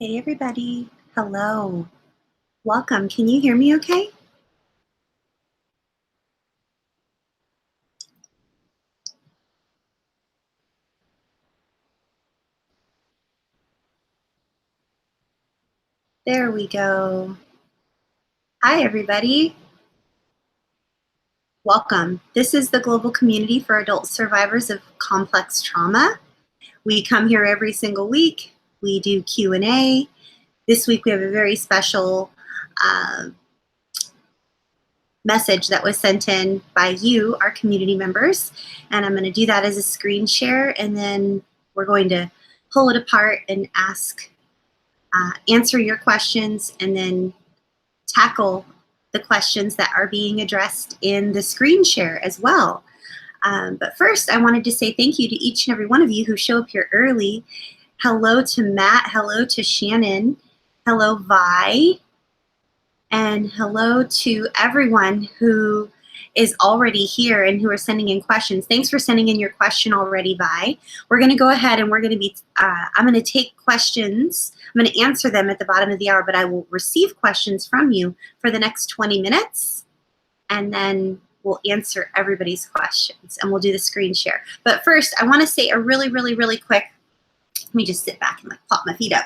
Hey everybody, hello, welcome. Can you hear me okay? There we go. Hi everybody, welcome. This is the Global Community for Adult Survivors of Complex Trauma. We come here every single week. We do Q&A. This week we have a very special message that was sent in by you, our community members, and I'm going to do that as a screen share, and then we're going to pull it apart and answer your questions, and then tackle the questions that are being addressed in the screen share as well. But first, I wanted to say thank you to each and every one of you who show up here early. Hello to Matt, hello to Shannon, hello Vi, and hello to everyone who is already here and who are sending in questions. Thanks for sending in your question already, Vi. We're going to go ahead and we're going to be, I'm going to take questions. I'm going to answer them at the bottom of the hour, but I will receive questions from you for the next 20 minutes, and then we'll answer everybody's questions, and we'll do the screen share. But first, I want to say a really, really, really quick, let me just sit back and pop my feet up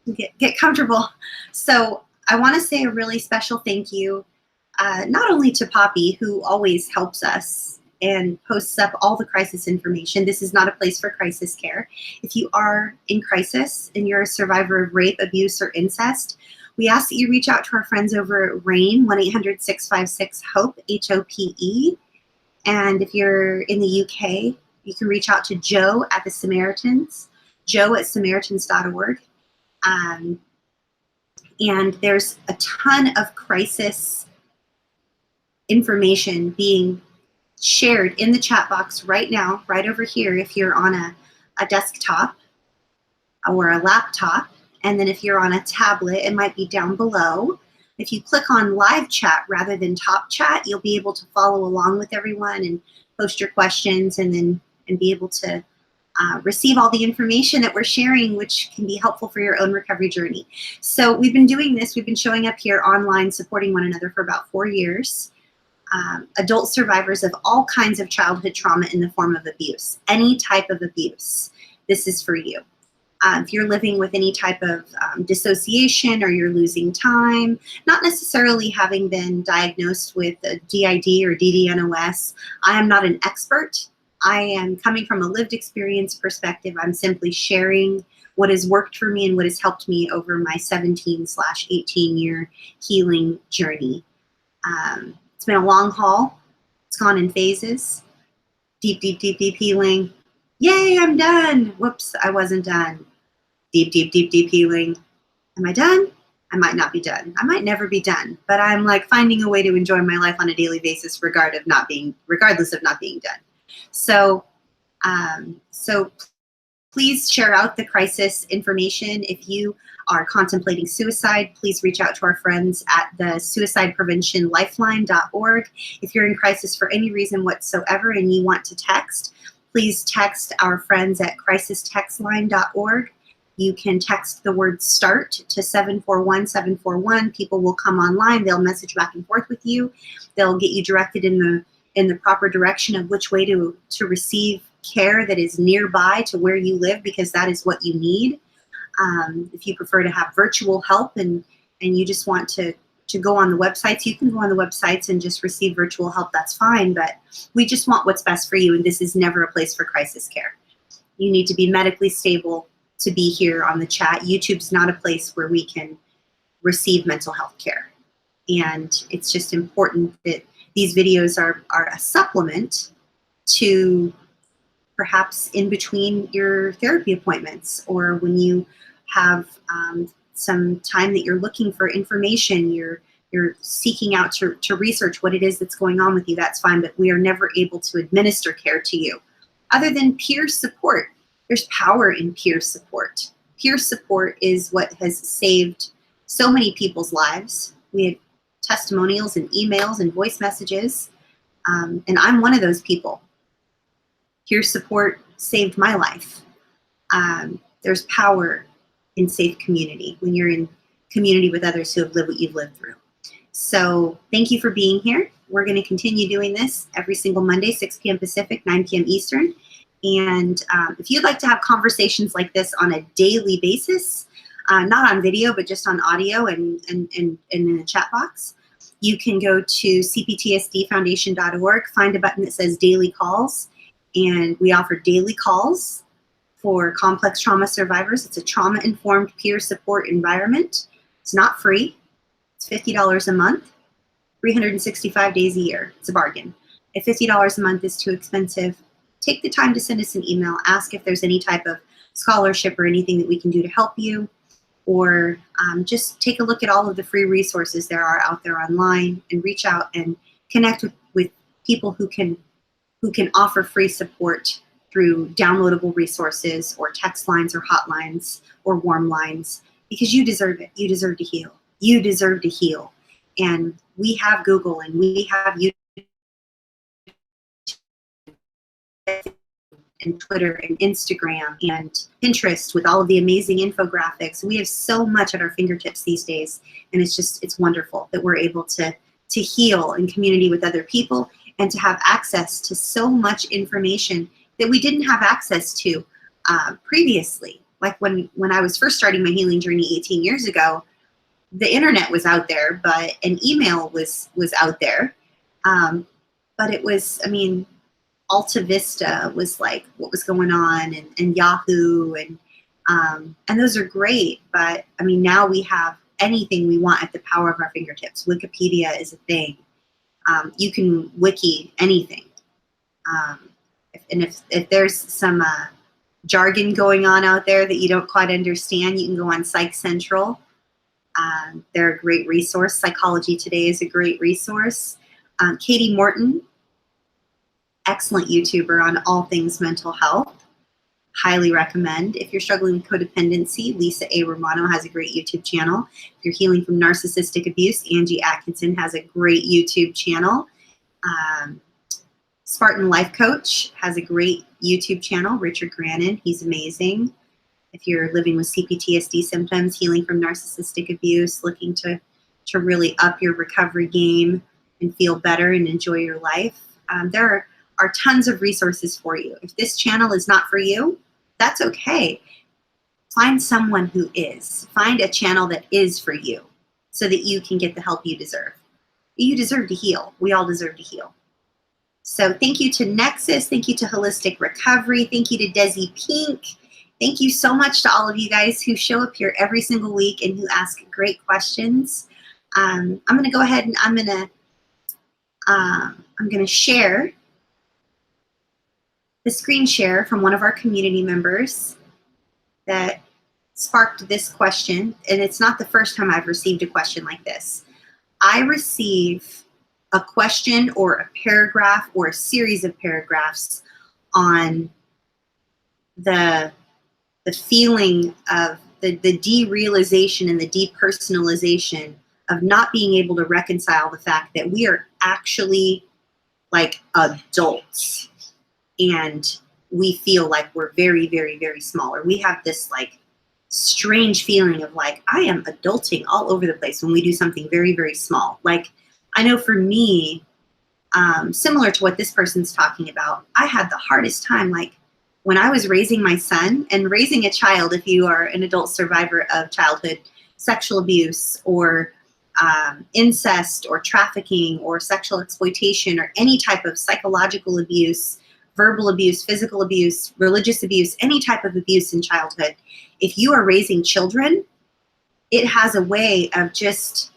and get comfortable. So I want to say a really special thank you, not only to Poppy, who always helps us and posts up all the crisis information. This is not a place for crisis care. If you are in crisis and you're a survivor of rape, abuse, or incest, we ask that you reach out to our friends over at RAIN, 1-800-656-HOPE, H-O-P-E. And if you're in the UK, you can reach out to Joe at the Samaritans, Joe at Samaritans.org. And there's a ton of crisis information being shared in the chat box right now, right over here, if you're on a desktop or a laptop. And then if you're on a tablet, it might be down below. If you click on live chat rather than top chat, you'll be able to follow along with everyone and post your questions, and be able to receive all the information that we're sharing, which can be helpful for your own recovery journey. So we've been doing this, we've been showing up here online, supporting one another for about 4 years. Adult survivors of all kinds of childhood trauma in the form of abuse, any type of abuse, this is for you. If you're living with any type of dissociation, or you're losing time, not necessarily having been diagnosed with a DID or DDNOS, I am not an expert. I am coming from a lived experience perspective. I'm simply sharing what has worked for me and what has helped me over my 17/18-year healing journey. It's been a long haul. It's gone in phases. Deep, deep, deep, deep healing. Yay, I'm done. Whoops, I wasn't done. Deep, deep, deep, deep healing. Am I done? I might not be done. I might never be done, but I'm like finding a way to enjoy my life on a daily basis regardless of not being done. So please share out the crisis information. If you are contemplating suicide, please reach out to our friends at the suicidepreventionlifeline.org. If you're in crisis for any reason whatsoever and you want to text, please text our friends at crisistextline.org. You can text the word START to 741-741. People will come online. They'll message back and forth with you. They'll get you directed in the proper direction of which way to receive care that is nearby to where you live, because that is what you need. If you prefer to have virtual help and you just want to go on the websites, you can go on the websites and just receive virtual help. That's fine, but we just want what's best for you, and this is never a place for crisis care. You need to be medically stable to be here on the chat. YouTube's not a place where we can receive mental health care. And it's just important that these videos are a supplement to perhaps in between your therapy appointments, or when you have some time that you're looking for information, you're seeking out to research what it is that's going on with you. That's fine, but we are never able to administer care to you other than peer support. There's power in peer support. Peer support is what has saved so many people's lives. We have testimonials and emails and voice messages, and I'm one of those people. Peer support saved my life. There's power in safe community, when you're in community with others who have lived what you've lived through. So thank you for being here. We're going to continue doing this every single Monday, 6 p.m. Pacific, 9 p.m. Eastern. And if you'd like to have conversations like this on a daily basis, not on video, but just on audio and in a chat box, you can go to cptsdfoundation.org, find a button that says daily calls, and we offer daily calls for complex trauma survivors. It's a trauma-informed peer support environment. It's not free. It's $50 a month, 365 days a year. It's a bargain. If $50 a month is too expensive, take the time to send us an email. Ask if there's any type of scholarship or anything that we can do to help you, or just take a look at all of the free resources there are out there online, and reach out and connect with people who can offer free support through downloadable resources or text lines or hotlines or warm lines, because you deserve it. You deserve to heal. You deserve to heal. And we have Google, and we have YouTube and Twitter and Instagram and Pinterest with all of the amazing infographics. We have so much at our fingertips these days, and it's wonderful that we're able to heal in community with other people and to have access to so much information that we didn't have access to previously. Like when I was first starting my healing journey 18 years ago, the internet was out there, but an email was out there. But it was, I mean, Alta Vista was like what was going on, and Yahoo, and those are great. But I mean, now we have anything we want at the power of our fingertips. Wikipedia is a thing. You can wiki anything. If there's some jargon going on out there that you don't quite understand, you can go on Psych Central. They're a great resource. Psychology Today is a great resource. Katie Morton, excellent YouTuber on all things mental health. Highly recommend. If you're struggling with codependency, Lisa A. Romano has a great YouTube channel. If you're healing from narcissistic abuse, Angie Atkinson has a great YouTube channel. Spartan Life Coach has a great YouTube channel. Richard Grannon, he's amazing. If you're living with CPTSD symptoms, healing from narcissistic abuse, looking to really up your recovery game and feel better and enjoy your life, there are tons of resources for you. If this channel is not for you, that's okay. Find someone who is. Find a channel that is for you so that you can get the help you deserve. You deserve to heal. We all deserve to heal. So thank you to Nexus. Thank you to Holistic Recovery. Thank you to Desi Pink. Thank you so much to all of you guys who show up here every single week and who ask great questions. I'm going to go ahead and I'm going to share the screen share from one of our community members that sparked this question. And it's not the first time I've received a question like this. I receive a question or a paragraph or a series of paragraphs on the feeling of the derealization and the depersonalization of not being able to reconcile the fact that we are actually like adults, and we feel like we're very, very, very small. Or we have this like strange feeling of like, I am adulting all over the place when we do something very, very small. Like, I know for me, similar to what this person's talking about, I had the hardest time, like when I was raising my son, and raising a child, if you are an adult survivor of childhood sexual abuse or incest or trafficking or sexual exploitation or any type of psychological abuse, verbal abuse, physical abuse, religious abuse, any type of abuse in childhood, if you are raising children, it has a way of just,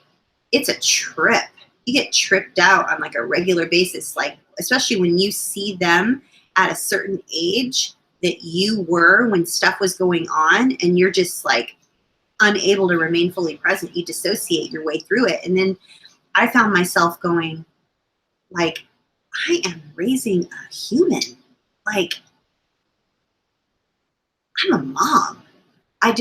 it's a trip. You get tripped out on like a regular basis, like especially when you see them at a certain age that you were when stuff was going on, and you're just like unable to remain fully present. You dissociate your way through it. And then I found myself going like, I am raising a human. Like, I'm a mom. I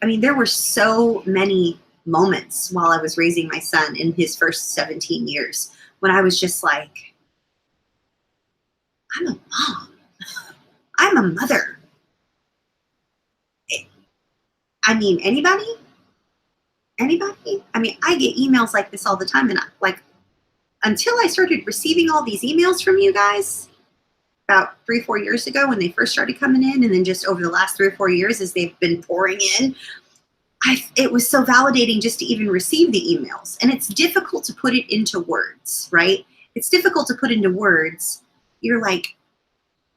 mean, there were so many moments while I was raising my son in his first 17 years when I was just like, I'm a mom. I'm a mother. I mean, anybody? Anybody? I mean, I get emails like this all the time. And like, until I started receiving all these emails from you guys about 3-4 years ago when they first started coming in, and then just over the last 3 or 4 years as they've been pouring in, it was so validating just to even receive the emails. And it's difficult to put it into words, right? It's difficult to put into words. You're like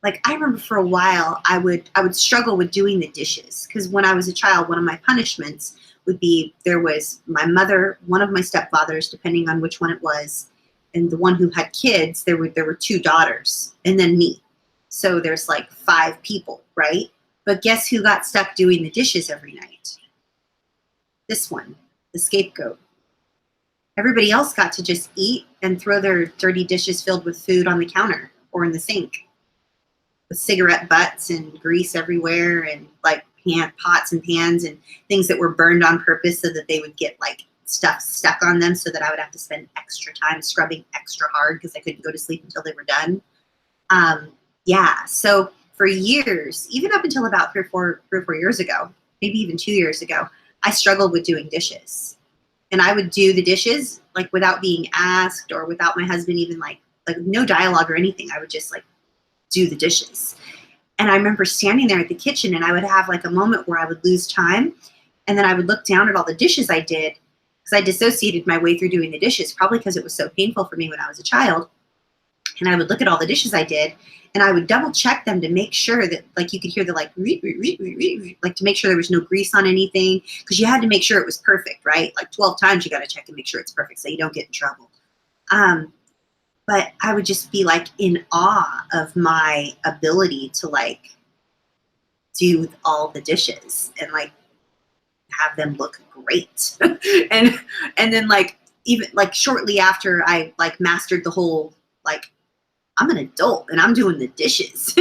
I remember for a while I would struggle with doing the dishes, because when I was a child, one of my punishments would be, there was my mother, one of my stepfathers, depending on which one it was, and the one who had kids, there were 2 daughters, and then me. So there's like 5 people, right? But guess who got stuck doing the dishes every night? This one, the scapegoat. Everybody else got to just eat and throw their dirty dishes filled with food on the counter or in the sink, with cigarette butts and grease everywhere, and like pots and pans and things that were burned on purpose so that they would get like stuff stuck on them, so that I would have to spend extra time scrubbing extra hard because I couldn't go to sleep until they were done. Yeah, so for years, even up until about 3 or 4 years ago, maybe even 2 years ago, I struggled with doing dishes. And I would do the dishes like without being asked, or without my husband even like no dialogue or anything. I would just like do the dishes. And I remember standing there at the kitchen, and I would have like a moment where I would lose time, and then I would look down at all the dishes I did, because I dissociated my way through doing the dishes, probably because it was so painful for me when I was a child. And I would look at all the dishes I did, and I would double check them to make sure that like you could hear the like to make sure there was no grease on anything, because you had to make sure it was perfect, right? Like 12 times you got to check and make sure it's perfect so you don't get in trouble. But I would just be like in awe of my ability to like do all the dishes and like have them look great. and then like even like shortly after I like mastered the whole like, I'm an adult and I'm doing the dishes.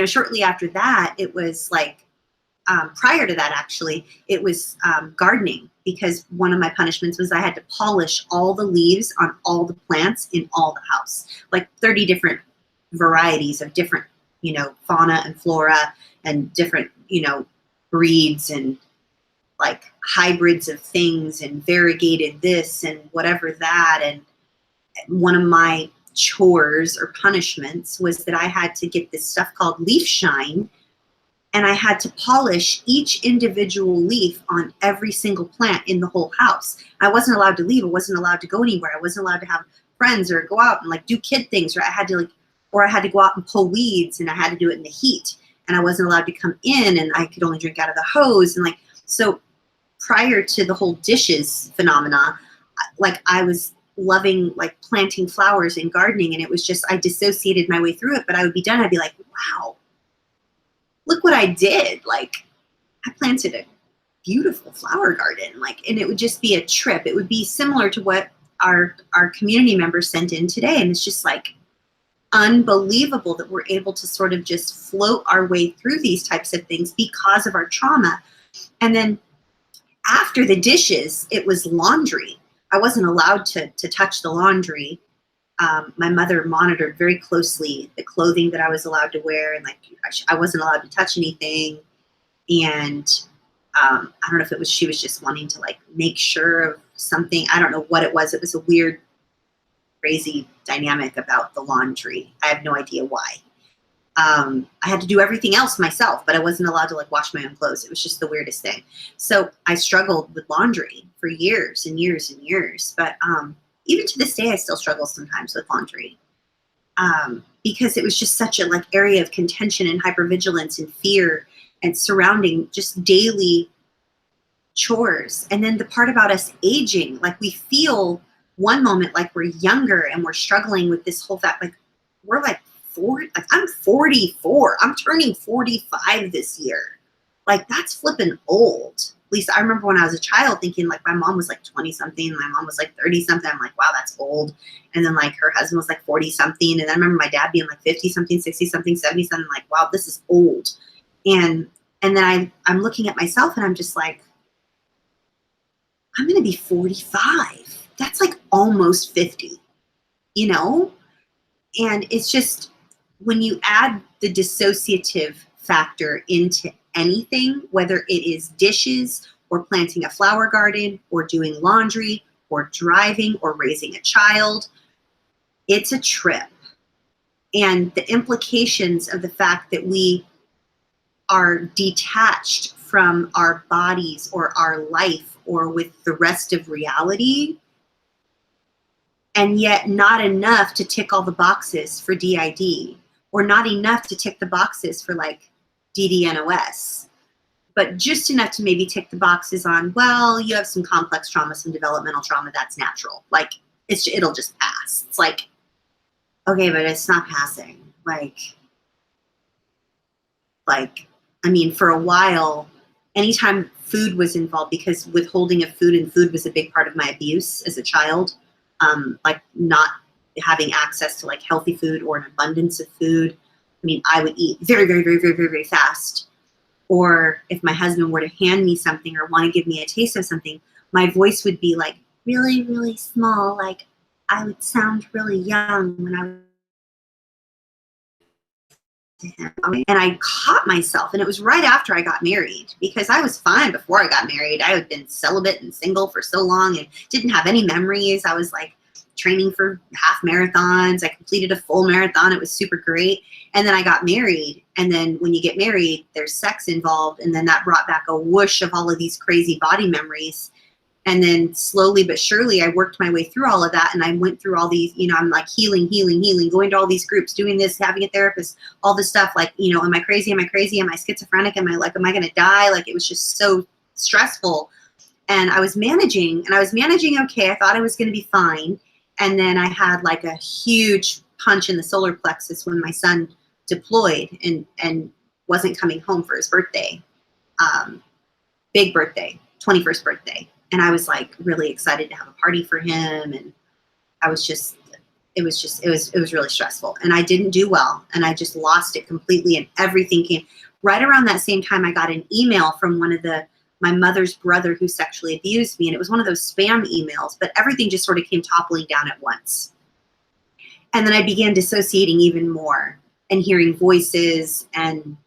Shortly after that, it was like, prior to that, actually, it was gardening, because one of my punishments was I had to polish all the leaves on all the plants in all the house, like 30 different varieties of different, fauna and flora, and different, breeds and like hybrids of things, and variegated this and whatever that. And one of my chores or punishments was that I had to get this stuff called leaf shine, and I had to polish each individual leaf on every single plant in the whole house. I wasn't allowed to leave. I wasn't allowed to go anywhere. I wasn't allowed to have friends or go out and like do kid things, or I had to go out and pull weeds, and I had to do it in the heat, and I wasn't allowed to come in, and I could only drink out of the hose. And like, so prior to the whole dishes phenomena, like I was loving like planting flowers and gardening, and it was just, I dissociated my way through it. But I would be done, I'd be like, wow, look what I did. Like, I planted a beautiful flower garden. Like, and it would just be a trip. It would be similar to what our community members sent in today. And it's just like unbelievable that we're able to sort of just float our way through these types of things because of our trauma. And then after the dishes, it was laundry. I wasn't allowed to touch the laundry. My mother monitored very closely the clothing that I was allowed to wear, and like I wasn't allowed to touch anything. And I don't know if it was she was just wanting to like make sure of something. I don't know what it was. It was a weird, crazy dynamic about the laundry. I have no idea why. I had to do everything else myself, but I wasn't allowed to like wash my own clothes. It was just the weirdest thing. So I struggled with laundry for years and years and years. But even to this day, I still struggle sometimes with laundry, because it was just such a like area of contention and hypervigilance and fear, and surrounding just daily chores. And then the part about us aging, like we feel one moment like we're younger and we're struggling with this whole fact, like we're like 40, like I'm 44. I'm turning 45 this year. Like that's flipping old. At least I remember when I was a child thinking like my mom was like 20 something, my mom was like 30 something. I'm like, wow, that's old. And then like her husband was like 40 something. And then I remember my dad being like 50 something, 60 something, 70 something. Like, wow, this is old. And then I'm looking at myself and I'm just like, I'm going to be 45. That's like almost 50, you know? And it's just, when you add the dissociative factor into anything, whether it is dishes or planting a flower garden or doing laundry or driving or raising a child. It's a trip. And the implications of the fact that we are detached from our bodies or our life or with the rest of reality, and yet not enough to tick all the boxes for DID, or not enough to tick the boxes for like DDNOS, but just enough to maybe tick the boxes on, well, you have some complex trauma, some developmental trauma, that's natural. Like, it'll just pass. It's like, okay, but it's not passing. Like, I mean, for a while, anytime food was involved, because withholding of food, and food was a big part of my abuse as a child, like not having access to like healthy food or an abundance of food. I mean, I would eat very, very, very, very, very, very fast. Or if my husband were to hand me something or want to give me a taste of something, my voice would be like really, really small. Like I would sound really young when I to him. And I caught myself, and it was right after I got married, because I was fine before I got married. I had been celibate and single for so long and didn't have any memories. I was like training for half marathons. I completed a full marathon. It was super great. And then I got married. And then when you get married, there's sex involved. And then that brought back a whoosh of all of these crazy body memories. And then slowly but surely, I worked my way through all of that. And I went through all these, I'm like healing, going to all these groups, doing this, having a therapist, all this stuff. Like, am I crazy? Am I crazy? Am I schizophrenic? Am I going to die? Like, it was just so stressful. And I was managing okay. I thought I was going to be fine. And then I had like a huge punch in the solar plexus when my son deployed and wasn't coming home for his birthday. Big birthday, 21st birthday. And I was like really excited to have a party for him. And it was really stressful. And I didn't do well. And I just lost it completely. And everything came right around that same time. I got an email from my mother's brother who sexually abused me. And it was one of those spam emails, but everything just sort of came toppling down at once. And then I began dissociating even more and hearing voices, and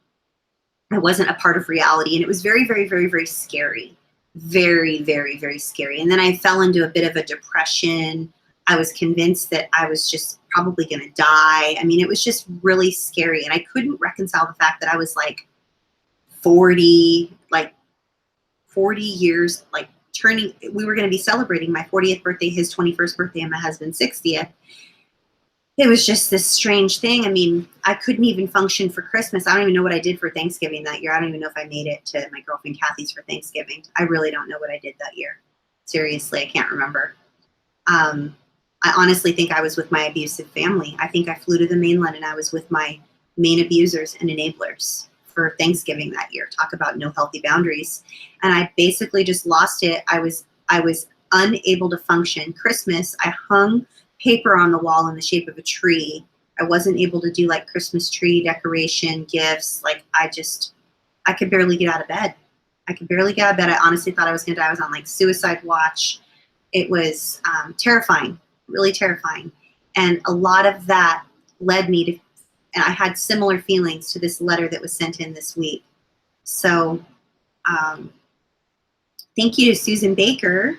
I wasn't a part of reality. And it was very, very, very, very scary. Very, very, very scary. And then I fell into a bit of a depression. I was convinced that I was just probably going to die. I mean, it was just really scary. And I couldn't reconcile the fact that I was like 40 years, like we were going to be celebrating my 40th birthday, his 21st birthday, and my husband's 60th. It was just this strange thing. I mean, I couldn't even function for Christmas. I don't even know what I did for Thanksgiving that year. I don't even know if I made it to my girlfriend Kathy's for Thanksgiving. I really don't know what I did that year. Seriously, I can't remember. I honestly think I was with my abusive family. I think I flew to the mainland and I was with my main abusers and enablers for Thanksgiving that year. Talk about no healthy boundaries. And I basically just lost it. I was unable to function. Christmas, I hung paper on the wall in the shape of a tree. I wasn't able to do like Christmas tree decoration, gifts. Like I could barely get out of bed. I honestly thought I was going to die. I was on like suicide watch. It was terrifying, really terrifying. And a lot of that led me to, and I had similar feelings to this letter that was sent in this week. So thank you to Susan Baker.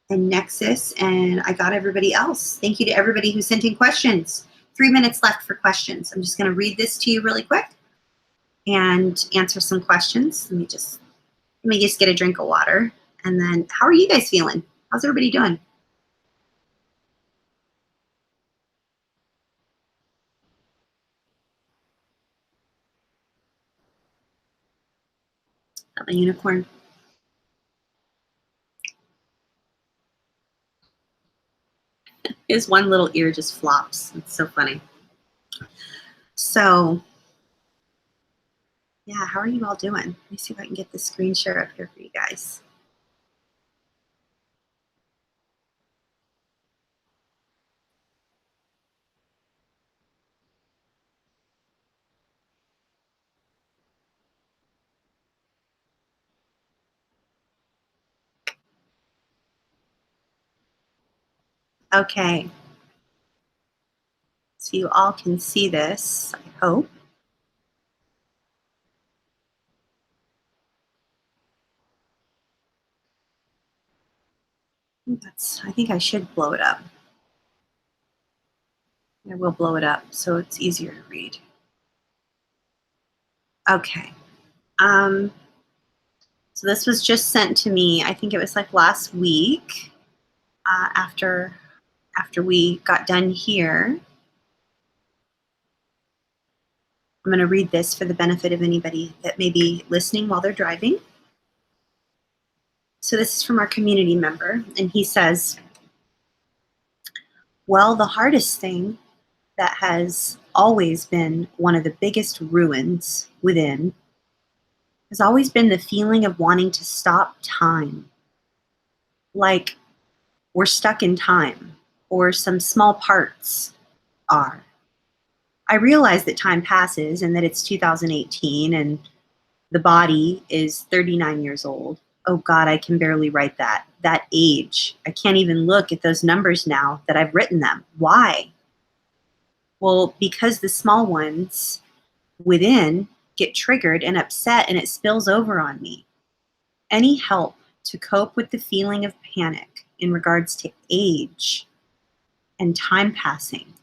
And Nexus, and I got everybody else. Thank you to everybody who sent in questions. 3 minutes left for questions. I'm just going to read this to you really quick and answer some questions. Let me just get a drink of water. And then, how are you guys feeling? How's everybody doing? Got my unicorn. His one little ear just flops. It's so funny. So, yeah, how are you all doing? Let me see if I can get the screen share up here for you guys. Okay. So you all can see this, I hope. I think I should blow it up. I will blow it up so it's easier to read. Okay. Um, so this was just sent to me, I think it was like last week, after we got done here. I'm going to read this for the benefit of anybody that may be listening while they're driving. So this is from our community member, and he says, well, the hardest thing that has always been one of the biggest ruins within has always been the feeling of wanting to stop time. Like we're stuck in time, or some small parts are. I realize that time passes and that it's 2018 and the body is 39 years old. Oh God, I can barely write that. That age. I can't even look at those numbers now that I've written them. Why? Well, because the small ones within get triggered and upset and it spills over on me. Any help to cope with the feeling of panic in regards to age and time passing?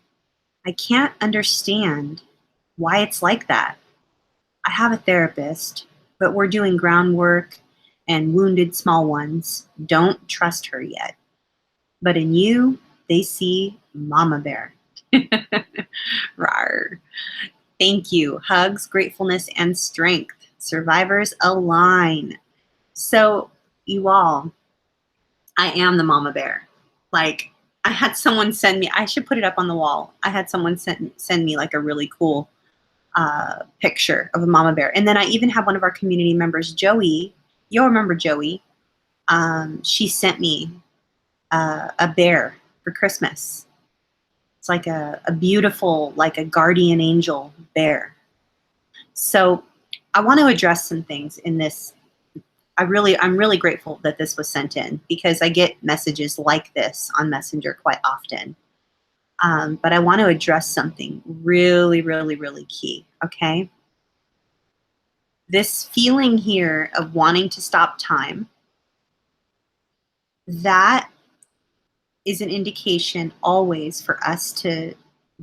I can't understand why it's like that. I have a therapist, but we're doing groundwork and wounded small ones. Don't trust her yet. But in you, they see Mama Bear. Rawr. Thank you. Hugs, gratefulness, and strength. Survivors align. So, you all, I am the Mama Bear. Like, I had someone send me, I should put it up on the wall. I had someone send me like a really cool picture of a mama bear. And then I even have one of our community members, Joey. You'll remember Joey. She sent me a bear for Christmas. It's like a beautiful, like a guardian angel bear. So I want to address some things in this. I'm really grateful that this was sent in because I get messages like this on Messenger quite often. But I want to address something really, really, really key, okay? This feeling here of wanting to stop time, that is an indication always for us to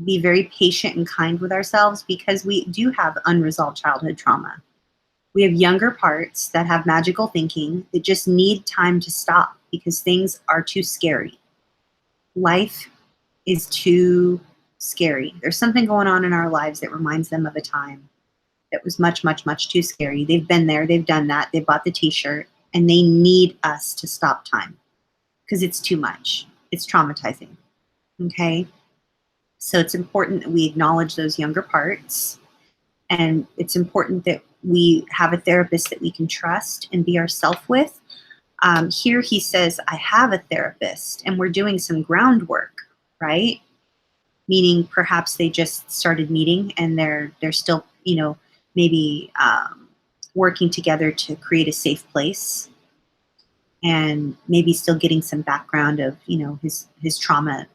be very patient and kind with ourselves because we do have unresolved childhood trauma. We have younger parts that have magical thinking that just need time to stop because things are too scary. Life is too scary. There's something going on in our lives that reminds them of a time that was much, much, much too scary. They've been there, they've done that, they bought the t-shirt, and they need us to stop time because it's too much. It's traumatizing, okay? So it's important that we acknowledge those younger parts, and it's important that we have a therapist that we can trust and be ourselves with. Here he says, I have a therapist, and we're doing some groundwork, right? Meaning perhaps they just started meeting and they're still, maybe working together to create a safe place, and maybe still getting some background of his trauma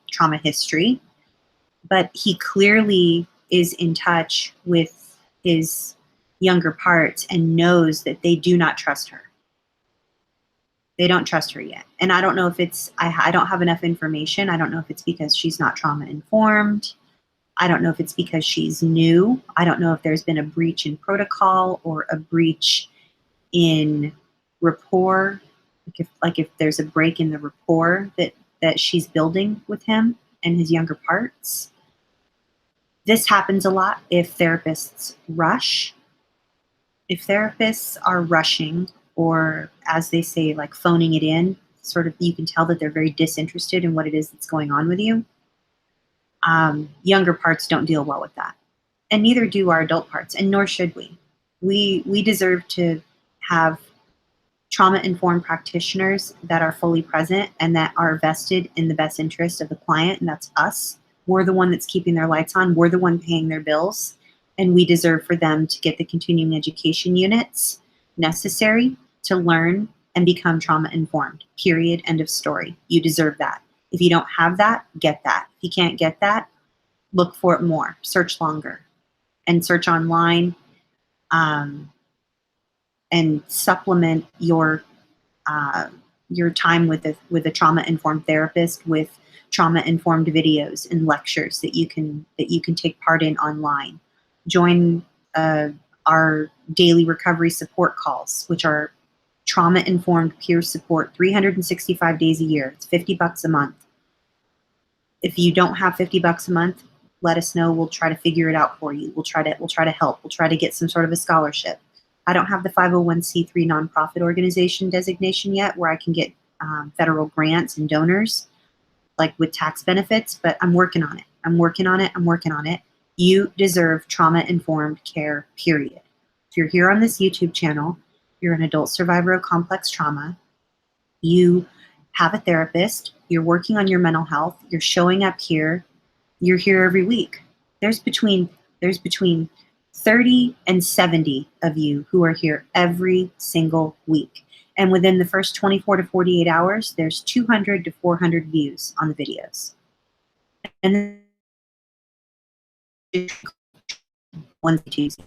history. But he clearly is in touch with his younger parts and knows that they do not trust her. They don't trust her yet. And I don't know if it's, I don't have enough information. I don't know if it's because she's not trauma informed. I don't know if it's because she's new. I don't know if there's been a breach in protocol or a breach in rapport. If there's a break in the rapport that she's building with him and his younger parts. This happens a lot if therapists rush. If therapists are rushing, or as they say, like phoning it in, sort of, you can tell that they're very disinterested in what it is that's going on with you. Younger parts don't deal well with that. And neither do our adult parts, and nor should we. We deserve to have trauma-informed practitioners that are fully present and that are vested in the best interest of the client, and that's us. We're the one that's keeping their lights on. We're the one paying their bills, and we deserve for them to get the continuing education units necessary to learn and become trauma-informed, period, end of story. You deserve that. If you don't have that, get that. If you can't get that, look for it more, search longer, and search online, and supplement your your time with a trauma-informed therapist, with trauma-informed videos and lectures that you can take part in online. Join our daily recovery support calls, which are trauma-informed peer support, 365 days a year. It's $50 a month. If you don't have $50 a month, let us know. We'll try to figure it out for you. We'll try to help. We'll try to get some sort of a scholarship. I don't have the 501c3 nonprofit organization designation yet, where I can get federal grants and donors, like with tax benefits, but I'm working on it. I'm working on it. You deserve trauma-informed care, period. If you're here on this YouTube channel, you're an adult survivor of complex trauma, you have a therapist, you're working on your mental health, you're showing up here, you're here every week. There's between 30 and 70 of you who are here every single week. And within the first 24 to 48 hours, there's 200 to 400 views on the videos. And Wednesday, Tuesday.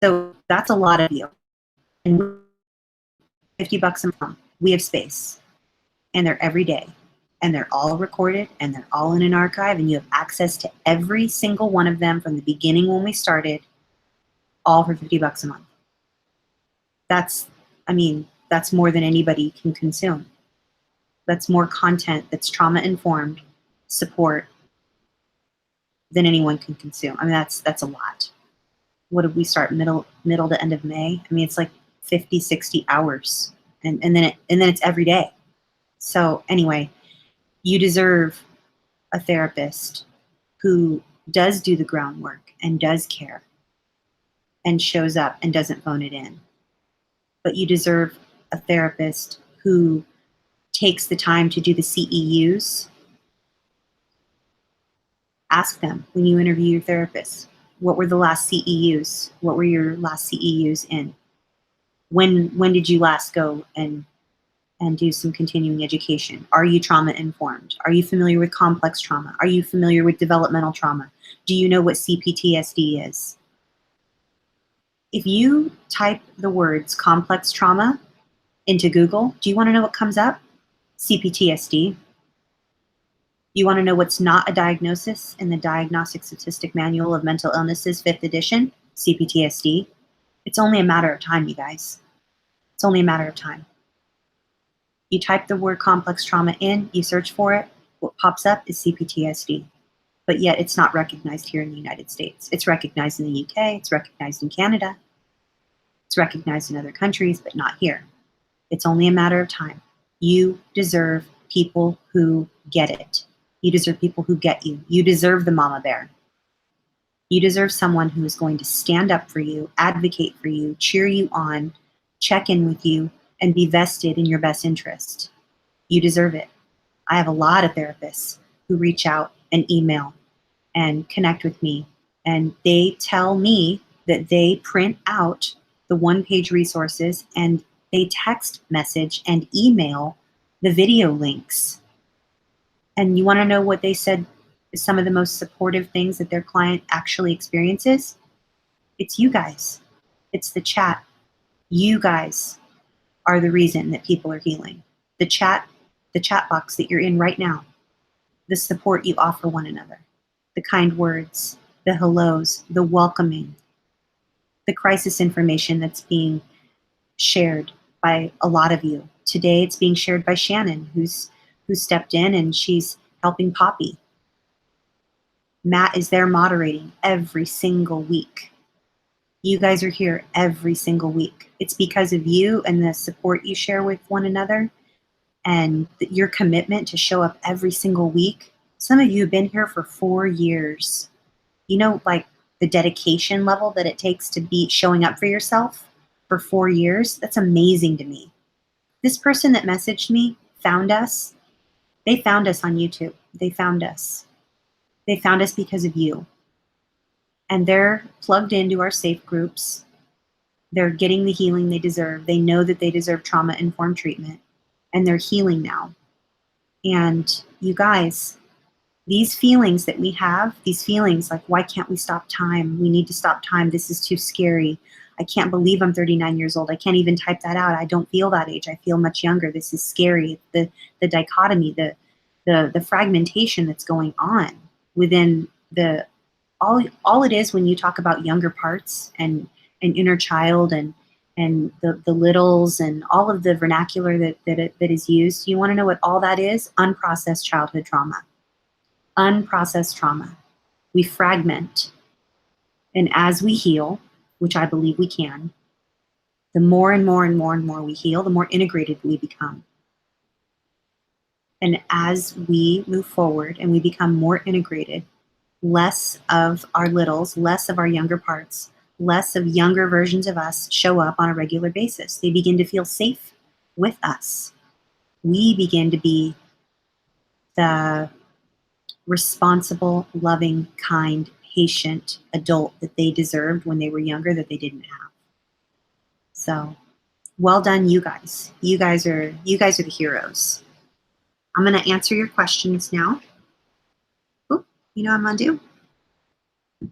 So that's a lot of you. And $50 a month. We have space. And they're every day. And they're all recorded, and they're all in an archive, and you have access to every single one of them from the beginning when we started, all for $50 a month. That's more than anybody can consume. That's more content that's trauma-informed support than anyone can consume. I mean, that's a lot. What did we start, middle to end of May? I mean, it's like 50, 60 hours, and then it's every day. So anyway, you deserve a therapist who does do the groundwork and does care and shows up and doesn't phone it in. But you deserve a therapist who takes the time to do the CEUs. Ask them when you interview your therapist, what were the last CEUs? What were your last CEUs in? When did you last go and do some continuing education? Are you trauma informed? Are you familiar with complex trauma? Are you familiar with developmental trauma? Do you know what CPTSD is? If you type the words complex trauma into Google, do you want to know what comes up? CPTSD. You want to know what's not a diagnosis in the Diagnostic Statistic Manual of Mental Illnesses, 5th edition? CPTSD. It's only a matter of time, you guys. It's only a matter of time. You type the word complex trauma in, you search for it, what pops up is CPTSD. But yet it's not recognized here in the United States. It's recognized in the UK, it's recognized in Canada, it's recognized in other countries, but not here. It's only a matter of time. You deserve people who get it. You deserve people who get you. You deserve the mama bear. You deserve someone who is going to stand up for you, advocate for you, cheer you on, check in with you, and be vested in your best interest. You deserve it. I have a lot of therapists who reach out and email and connect with me, and they tell me that they print out the one-page resources and they text message and email the video links. And you want to know what they said is some of the most supportive things that their client actually experiences? It's you guys. It's the chat. You guys are the reason that people are healing. The chat box that you're in right now, the support you offer one another, the kind words, the hellos, the welcoming, the crisis information that's being shared by a lot of you. Today it's being shared by Shannon, who stepped in and she's helping Poppy. Matt is there moderating every single week. You guys are here every single week. It's because of you and the support you share with one another and your commitment to show up every single week. Some of you have been here for 4 years. You know, like the dedication level that it takes to be showing up for yourself for 4 years. That's amazing to me. This person that messaged me found us. They found us on YouTube. They found us. They found us because of you. And they're plugged into our safe groups. They're getting the healing they deserve. They know that they deserve trauma-informed treatment. And they're healing now. And you guys, these feelings that we have, these feelings like, why can't we stop time? We need to stop time. This is too scary. I can't believe I'm 39 years old. I can't even type that out. I don't feel that age. I feel much younger. This is scary. The dichotomy, the fragmentation that's going on within the all it is when you talk about younger parts and inner child and the littles and all of the vernacular that is used. You want to know what all that is? Unprocessed childhood trauma. Unprocessed trauma. We fragment. And as we heal, which I believe we can, the more and more and more and more we heal, the more integrated we become. And as we move forward and we become more integrated, less of our littles, less of our younger parts, less of younger versions of us show up on a regular basis. They begin to feel safe with us. We begin to be the responsible, loving, kind, patient adult that they deserved when they were younger that they didn't have. So, well done, you guys. You guys are the heroes. I'm going to answer your questions now. Oh, you know what I'm going to do?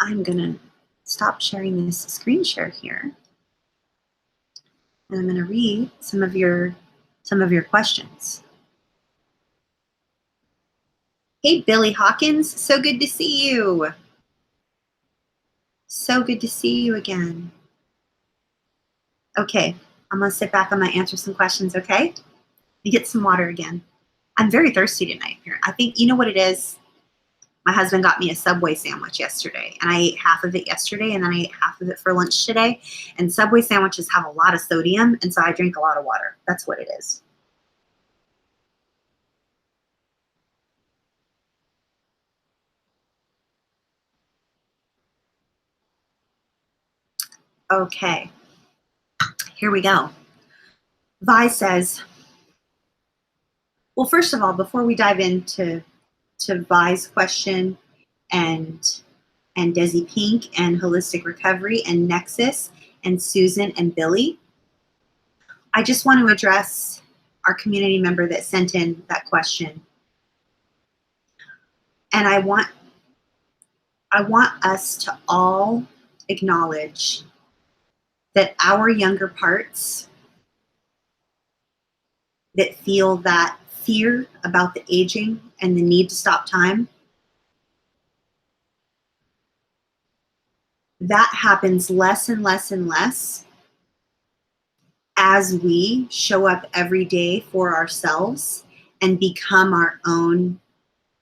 I'm going to stop sharing this screen share here. And I'm going to read some of your questions. Hey, Billy Hawkins, so good to see you. So good to see you again. Okay, I'm going to sit back. I'm going to answer some questions, okay? You get some water again. I'm very thirsty tonight here. I think, you know what it is? My husband got me a Subway sandwich yesterday, and I ate half of it yesterday, and then I ate half of it for lunch today. And Subway sandwiches have a lot of sodium, and so I drink a lot of water. That's what it is. Okay, here we go. Vi says, well, first of all, before we dive into Vi's question and Desi Pink and Holistic Recovery and Nexus and Susan and Billy, I just want to address our community member that sent in that question. And I want us to all acknowledge that our younger parts that feel that fear about the aging and the need to stop time, that happens less and less and less as we show up every day for ourselves and become our own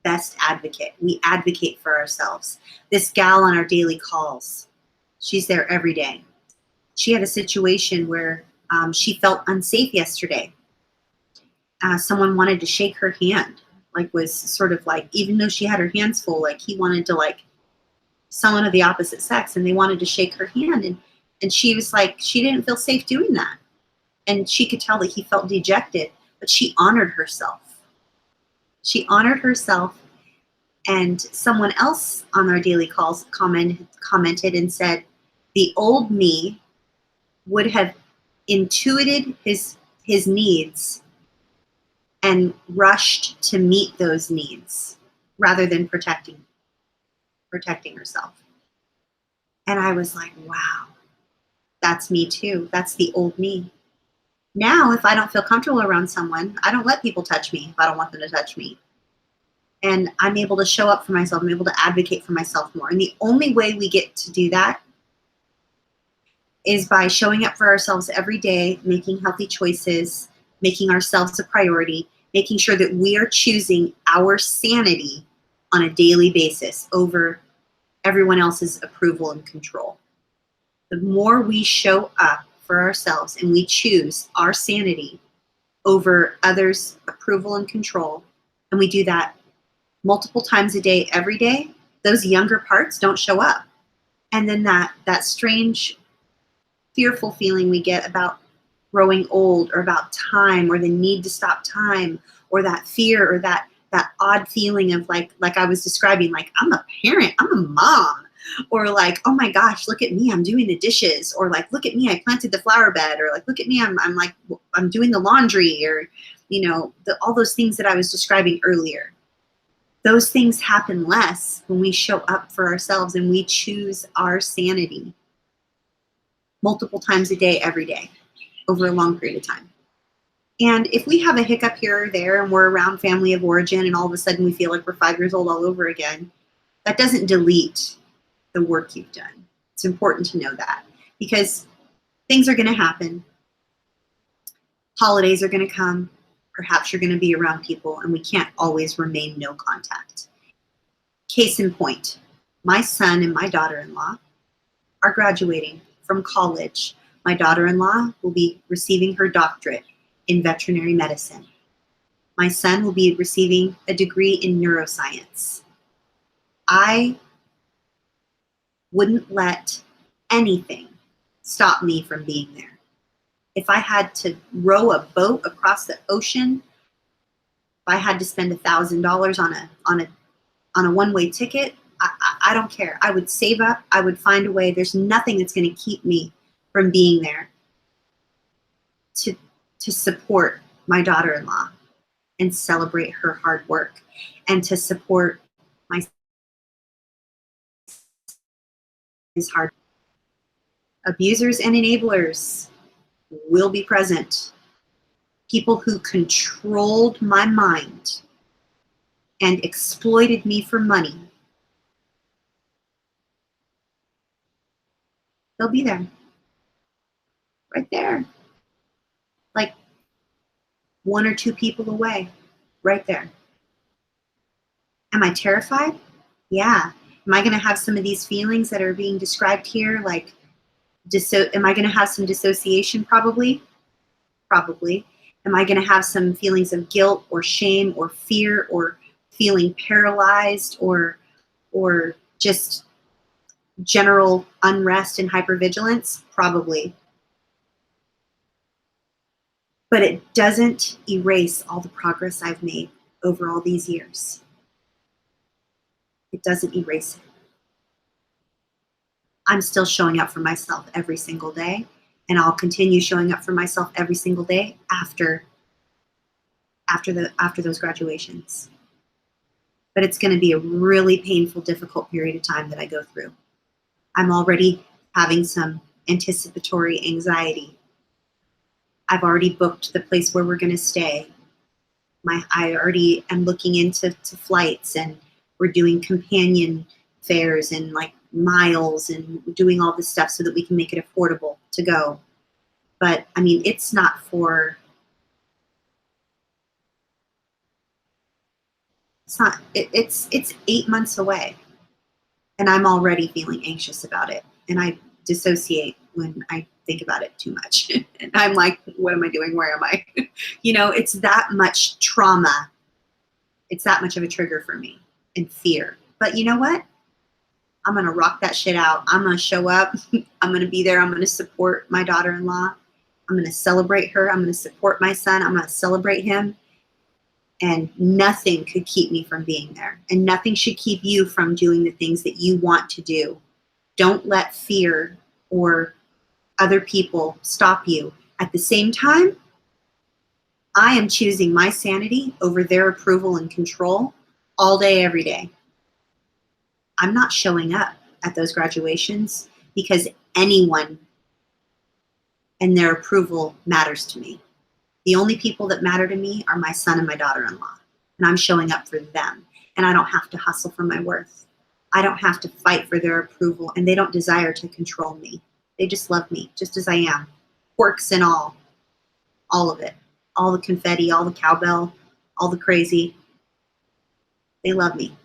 best advocate. We advocate for ourselves. This gal on our daily calls, she's there every day. She had a situation where she felt unsafe yesterday. Someone wanted to shake her hand, like was sort of like, even though she had her hands full, like he wanted to like someone of the opposite sex and they wanted to shake her hand. And she was like, she didn't feel safe doing that. And she could tell that he felt dejected, but she honored herself. She honored herself. And someone else on our daily calls commented and said, the old me would have intuited his needs and rushed to meet those needs rather than protecting herself. And I was like, wow, that's me too. That's the old me. Now, if I don't feel comfortable around someone, I don't let people touch me if I don't want them to touch me. And I'm able to show up for myself. I'm able to advocate for myself more. And the only way we get to do that is by showing up for ourselves every day, making healthy choices, making ourselves a priority, making sure that we are choosing our sanity on a daily basis over everyone else's approval and control. The more we show up for ourselves and we choose our sanity over others' approval and control, and we do that multiple times a day, every day, those younger parts don't show up. And then that strange, fearful feeling we get about growing old or about time or the need to stop time or that fear or that odd feeling of like I was describing, like I'm a parent, I'm a mom, or like, oh my gosh, look at me, I'm doing the dishes, or like, look at me, I planted the flower bed, or like, look at me, I'm doing the laundry, or, you know, all those things that I was describing earlier. Those things happen less when we show up for ourselves and we choose our sanity. multiple times a day, every day, over a long period of time. And if we have a hiccup here or there and we're around family of origin and all of a sudden we feel like we're 5 years old all over again, that doesn't delete the work you've done. It's important to know that, because things are going to happen. Holidays are going to come. Perhaps you're going to be around people, and we can't always remain no contact. Case in point, my son and my daughter-in-law are graduating from college. My daughter-in-law will be receiving her doctorate in veterinary medicine. My son will be receiving a degree in neuroscience. I wouldn't let anything stop me from being there. If I had to row a boat across the ocean, if I had to spend $1,000 on a one-way ticket, I don't care. I would save up. I would find a way. There's nothing that's going to keep me from being there to support my daughter-in-law and celebrate her hard work, and to support my son's hard. Abusers and enablers will be present. People who controlled my mind and exploited me for money, they'll be there. Right there. Like 1 or 2 people away. Right there. Am I terrified? Yeah. Am I going to have some of these feelings that are being described here? Like, am I going to have some dissociation? Probably. Probably. Am I going to have some feelings of guilt or shame or fear or feeling paralyzed or just general unrest and hypervigilance? Probably. But it doesn't erase all the progress I've made over all these years. It doesn't erase it. I'm still showing up for myself every single day, and I'll continue showing up for myself every single day after those graduations. But it's going to be a really painful, difficult period of time that I go through. I'm already having some anticipatory anxiety. I've already booked the place where we're going to stay. I already am looking into flights, and we're doing companion fares and like miles and doing all this stuff so that we can make it affordable to go. But I mean, it's not for, it's 8 months away, and I'm already feeling anxious about it. And I dissociate when I think about it too much. And I'm like, what am I doing? Where am I? It's that much trauma. It's that much of a trigger for me, and fear. But you know what? I'm going to rock that shit out. I'm going to show up. I'm going to be there. I'm going to support my daughter-in-law. I'm going to celebrate her. I'm going to support my son. I'm going to celebrate him. And nothing could keep me from being there. And nothing should keep you from doing the things that you want to do. Don't let fear or other people stop you. At the same time, I am choosing my sanity over their approval and control all day, every day. I'm not showing up at those graduations because anyone and their approval matters to me. The only people that matter to me are my son and my daughter-in-law, and I'm showing up for them. And I don't have to hustle for my worth. I don't have to fight for their approval, and they don't desire to control me. They just love me just as I am, quirks and all of it, all the confetti, all the cowbell, all the crazy. They love me.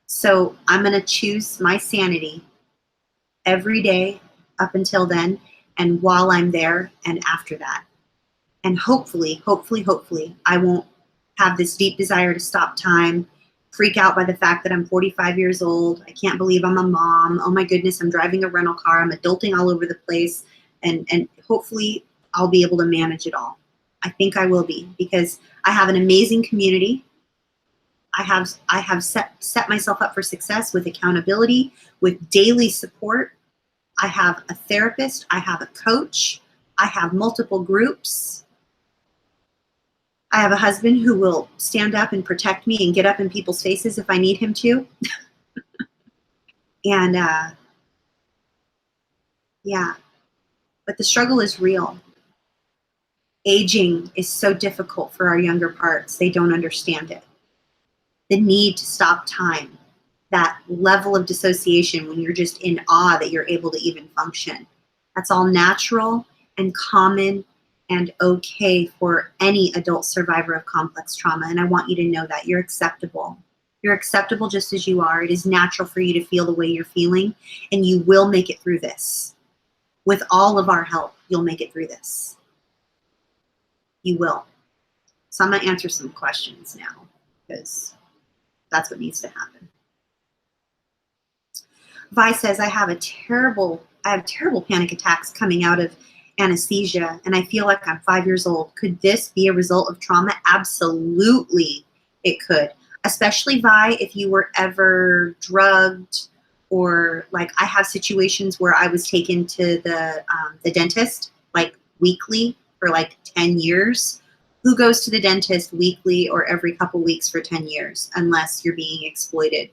So I'm going to choose my sanity every day up until then, and while I'm there and after that. And hopefully, I won't have this deep desire to stop time, freak out by the fact that I'm 45 years old. I can't believe I'm a mom. Oh my goodness, I'm driving a rental car. I'm adulting all over the place. And hopefully I'll be able to manage it all. I think I will be, because I have an amazing community. I have set myself up for success with accountability, with daily support. I have a therapist. I have a coach. I have multiple groups. I have a husband who will stand up and protect me and get up in people's faces if I need him to. And Yeah. But the struggle is real. Aging is so difficult for our younger parts. They don't understand it. The need to stop time, that level of dissociation when you're just in awe that you're able to even function. That's all natural and common and okay for any adult survivor of complex trauma. And I want you to know that you're acceptable. You're acceptable just as you are. It is natural for you to feel the way you're feeling, and you will make it through this. With all of our help, you'll make it through this. You will. So I'm going to answer some questions now because that's what needs to happen. Vi says, I have terrible panic attacks coming out of anesthesia, and I feel like I'm 5 years old. Could this be a result of trauma? Absolutely, it could. Especially, Vi, if you were ever drugged, or like I have situations where I was taken to the dentist like weekly for like 10 years. Who goes to the dentist weekly or every couple weeks for 10 years unless you're being exploited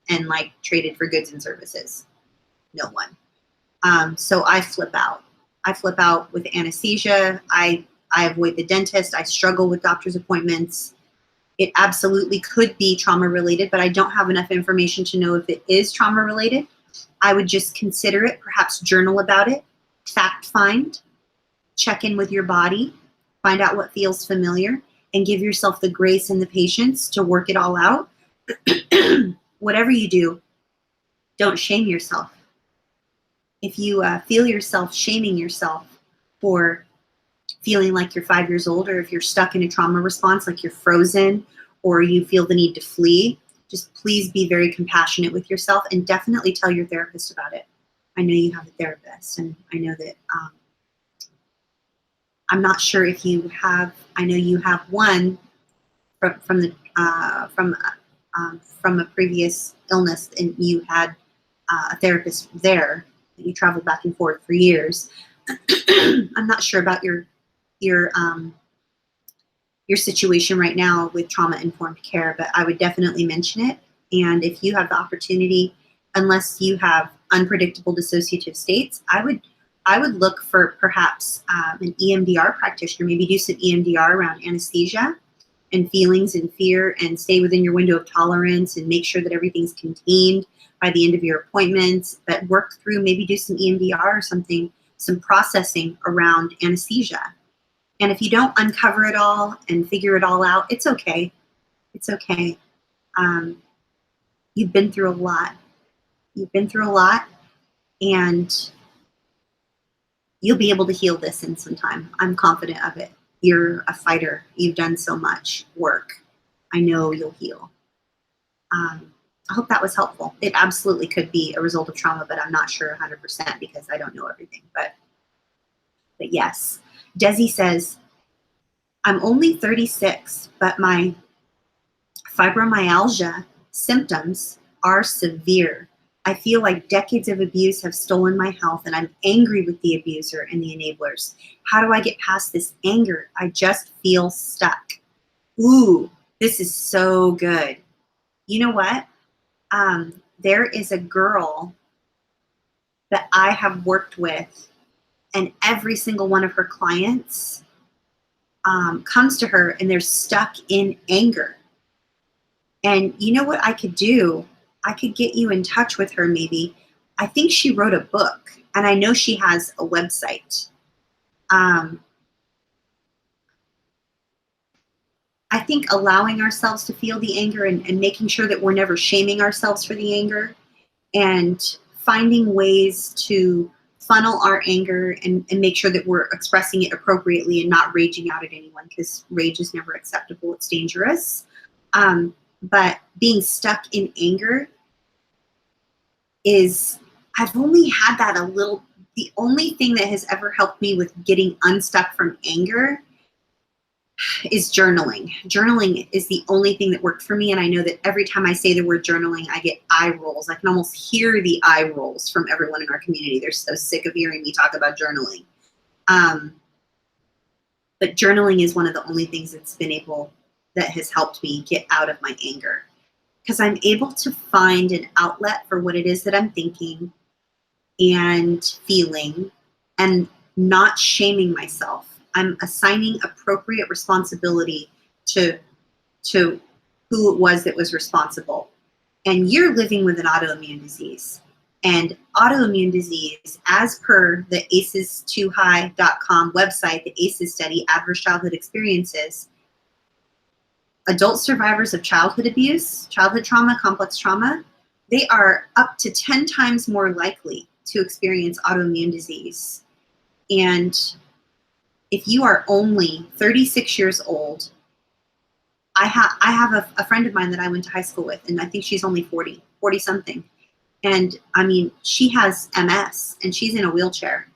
and like traded for goods and services? No one. So I flip out. I flip out with anesthesia. I avoid the dentist. I struggle with doctor's appointments. It absolutely could be trauma related, but I don't have enough information to know if it is trauma related. I would just consider it, perhaps journal about it, fact find, check in with your body, find out what feels familiar, and give yourself the grace and the patience to work it all out. Whatever you do, don't shame yourself. If you feel yourself shaming yourself for feeling like you're 5 years old, or if you're stuck in a trauma response, like you're frozen, or you feel the need to flee, just please be very compassionate with yourself and definitely tell your therapist about it. I know you have a therapist, and I know that I'm not sure if you have. I know you have one from a previous illness, and you had a therapist there that you traveled back and forth for years. I'm not sure about your situation right now with trauma-informed care, but I would definitely mention it. And if you have the opportunity, unless you have unpredictable dissociative states, I would look for perhaps an EMDR practitioner, maybe do some EMDR around anesthesia and feelings and fear, and stay within your window of tolerance and make sure that everything's contained by the end of your appointments, but work through, maybe do some EMDR or something, some processing around anesthesia. And if you don't uncover it all and figure it all out, it's okay. It's okay. You've been through a lot. You've been through a lot, and you'll be able to heal this in some time. I'm confident of it. You're a fighter. You've done so much work. I know you'll heal. I hope that was helpful. It absolutely could be a result of trauma, but I'm not sure 100% because I don't know everything. But yes. Desi says, I'm only 36, but my fibromyalgia symptoms are severe. I feel like decades of abuse have stolen my health, and I'm angry with the abuser and the enablers. How do I get past this anger? I just feel stuck. Ooh, this is so good. You know what? There is a girl that I have worked with, and every single one of her clients comes to her and they're stuck in anger. And you know what I could do? I could get you in touch with her maybe. I think she wrote a book, and I know she has a website. I think allowing ourselves to feel the anger and making sure that we're never shaming ourselves for the anger, and finding ways to funnel our anger and make sure that we're expressing it appropriately and not raging out at anyone, because rage is never acceptable. It's dangerous. But being stuck in anger is, I've only had that a little, the only thing that has ever helped me with getting unstuck from anger is journaling. Journaling is the only thing that worked for me. And I know that every time I say the word journaling, I get eye rolls. I can almost hear the eye rolls from everyone in our community. They're so sick of hearing me talk about journaling. But journaling is one of the only things that has helped me get out of my anger, because I'm able to find an outlet for what it is that I'm thinking. and feeling and not shaming myself. I'm assigning appropriate responsibility to who it was that was responsible. And you're living with an autoimmune disease. And autoimmune disease, as per the ACEs2high.com website, the ACEs study, Adverse Childhood Experiences, adult survivors of childhood abuse, childhood trauma, complex trauma, they are up to 10 times more likely to experience autoimmune disease. And if you are only 36 years old, I have a friend of mine that I went to high school with, and I think she's only 40 something. And I mean, she has MS and she's in a wheelchair.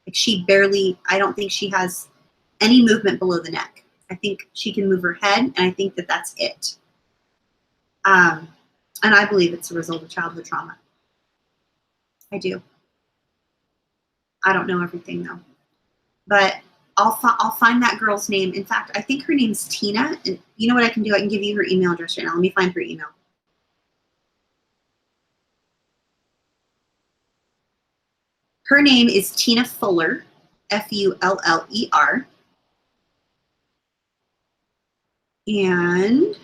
Like she barely, I don't think she has any movement below the neck. I think she can move her head, and I think that that's it. And I believe it's a result of childhood trauma. I do. I don't know everything though, but I'll find that girl's name. In fact, I think her name's Tina. And you know what I can do? I can give you her email address right now. Let me find her email. Her name is Tina Fuller, Fuller. And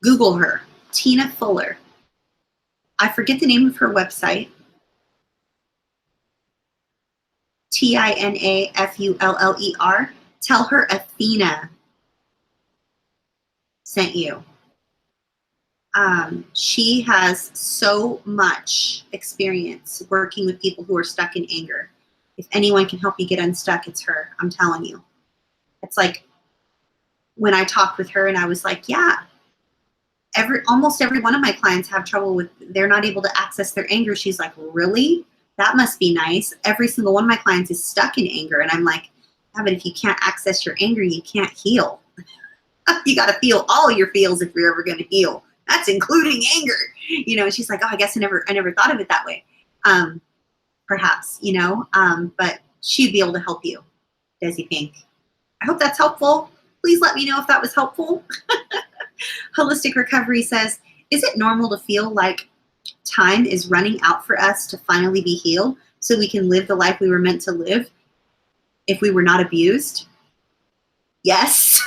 Google her, Tina Fuller. I forget the name of her website. TinaFuller. Tell her Athena sent you. She has so much experience working with people who are stuck in anger. If anyone can help you get unstuck, it's her. I'm telling you. It's like when I talked with her and I was like, yeah, almost every one of my clients have trouble with, they're not able to access their anger. She's like, really? That must be nice. Every single one of my clients is stuck in anger. And I'm like, yeah, but if you can't access your anger, you can't heal. You got to feel all your feels if you're ever going to heal. That's including anger. You know, she's like, oh, I guess I never thought of it that way. Perhaps, you know, but she'd be able to help you, Desi Pink. I hope that's helpful. Please let me know if that was helpful. Holistic Recovery says, is it normal to feel like time is running out for us to finally be healed so we can live the life we were meant to live if we were not abused? Yes,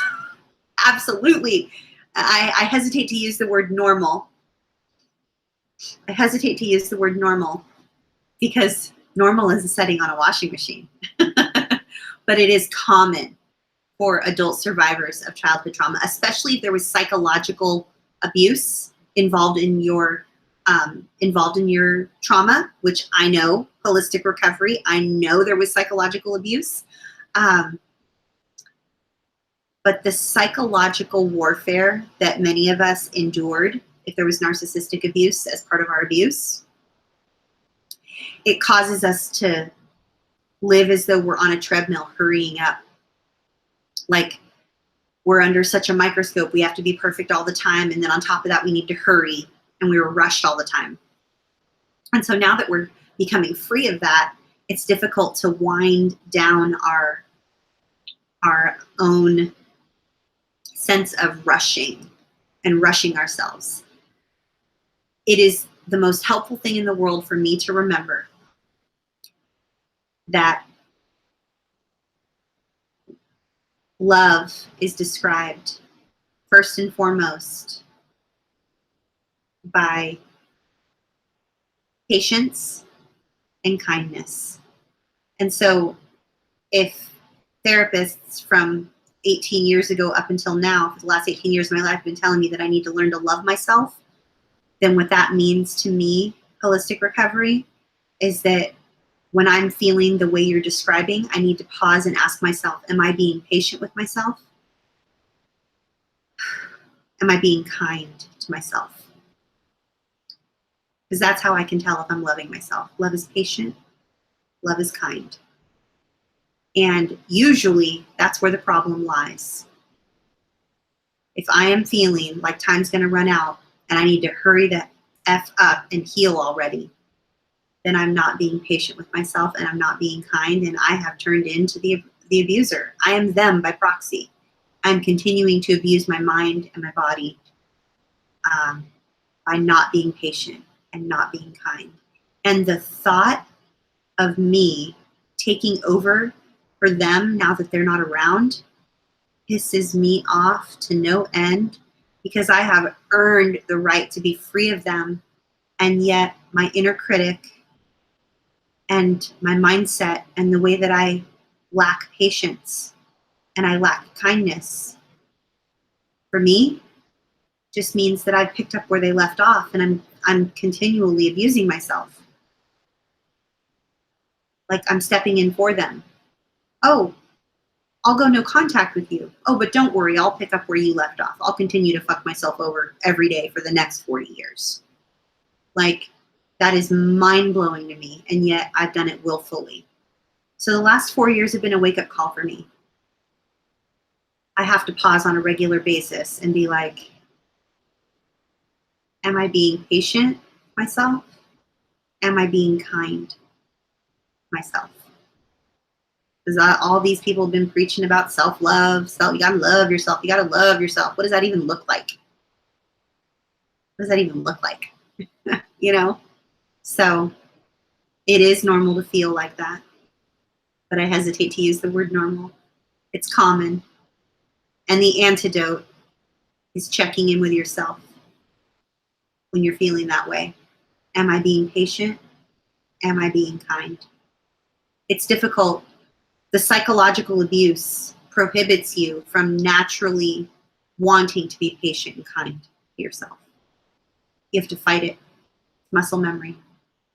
absolutely. I hesitate to use the word normal. I hesitate to use the word normal because normal is a setting on a washing machine. But it is common for adult survivors of childhood trauma, especially if there was psychological abuse involved in your trauma, which I know, holistic recovery, I know there was psychological abuse. But the psychological warfare that many of us endured, if there was narcissistic abuse as part of our abuse, it causes us to live as though we're on a treadmill hurrying up. Like we're under such a microscope, we have to be perfect all the time. And then on top of that, we need to hurry, and we were rushed all the time. And so now that we're becoming free of that, it's difficult to wind down our own sense of rushing and rushing ourselves. It is the most helpful thing in the world for me to remember that love is described first and foremost by patience and kindness. And so if therapists from 18 years ago up until now, for the last 18 years of my life, have been telling me that I need to learn to love myself, then what that means to me, holistic recovery, is that when I'm feeling the way you're describing, I need to pause and ask myself, am I being patient with myself? Am I being kind to myself? Because that's how I can tell if I'm loving myself. Love is patient. Love is kind. And usually that's where the problem lies. If I am feeling like time's going to run out and I need to hurry the F up and heal already, then I'm not being patient with myself and I'm not being kind, and I have turned into the abuser. I am them by proxy. I'm continuing to abuse my mind and my body by not being patient and not being kind. And the thought of me taking over for them now that they're not around pisses me off to no end, because I have earned the right to be free of them. And yet my inner critic and my mindset and the way that I lack patience and I lack kindness, for me, just means that I've picked up where they left off, and I'm continually abusing myself. Like I'm stepping in for them. Oh, I'll go no contact with you. Oh, but don't worry, I'll pick up where you left off. I'll continue to fuck myself over every day for the next 40 years. Like, that is mind-blowing to me, and yet I've done it willfully. So the last 4 years have been a wake-up call for me. I have to pause on a regular basis and be like, am I being patient myself? Am I being kind myself? Because all these people have been preaching about self-love. You gotta love yourself. You gotta love yourself. What does that even look like? What does that even look like? You know? So it is normal to feel like that. But I hesitate to use the word normal. It's common. And the antidote is checking in with yourself when you're feeling that way. Am I being patient? Am I being kind? It's difficult. The psychological abuse prohibits you from naturally wanting to be patient and kind to yourself. You have to fight it. Muscle memory.